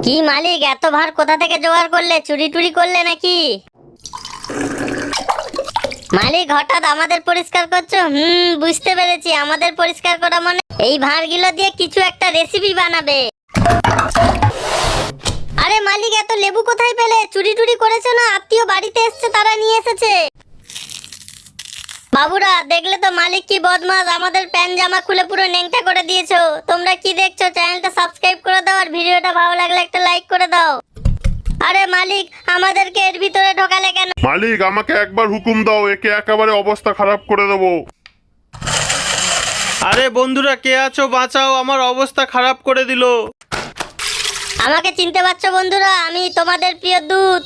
কি মালিক, এত ভার কোথা থেকে জোগাড় করলে? চুরি টুরি করলে নাকি? মালিক, হঠাৎ আমাদের পরিষ্কার করছো? বুঝতে পেরেছি, আমাদের পরিষ্কার করা মানে এই ভাঁড়গুলো দিয়ে কিছু একটা রেসিপি বানাবে। আরে মালিক, এত লেবু কোথায় পেলে? চুরি টুরি করেছো না? আত্মীয় বাড়িতে এসছে, তারা নিয়ে এসেছে। বাবুরা, দেখলে তো মালিক কি বদমাশ, আমাদের প্যান্ট জামা খুলে পুরো নেংটা করে দিয়েছো। তোমরা কি দেখছো? চ্যানেলটা সাবস্ক্রাইব করে দাও আর ভিডিওটা ভালো লাগলে একটা লাইক করে দাও। আরে মালিক, আমাদেরকে এর ভিতরে ঢোকালে কেন? মালিক, আমাকে একবার হুকুম দাও, একে একেবারে অবস্থা খারাপ করে দেবো। আরে বন্ধুরা, কে আছো? বাঁচাও, আমার অবস্থা খারাপ করে দিল। আমাকে চিনতে পারছো বন্ধুরা? আমি তোমাদের প্রিয় দূত।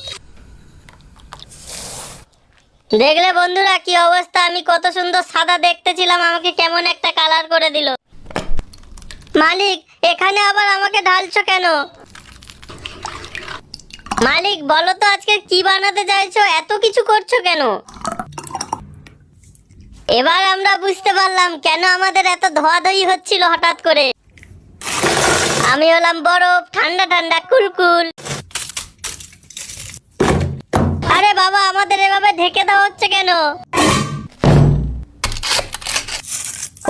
দেখলে বন্ধুরা কি অবস্থা? আমি কত সুন্দর সাদা দেখতে ছিলাম, আমাকে কেমন একটা কালার করে দিল। মালিক, এখানে আবার আমাকে ঢালছো কেন? মালিক, বলো তো আজকে কি বানাতে চাইছো? এত কিছু করছো কেন? এবার আমরা বুঝতে পারলাম কেন আমাদের এত ধোয়াধুয়ি হচ্ছিল হঠাৎ করে। আমি হলাম বরফ, ঠান্ডা ঠান্ডা কুলকুল। আরে বাবা, আমাদের এভাবে ঢেকে দেওয়া হচ্ছে কেন?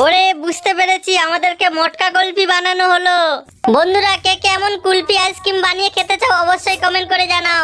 ওরে, বুঝতে পেরেছি, আমাদেরকে মটকা কুলফি বানানো হলো। বন্ধুরা, কে কে এমন কুলফি আইসক্রিম বানিয়ে খেতে চাও অবশ্যই কমেন্ট করে জানাও।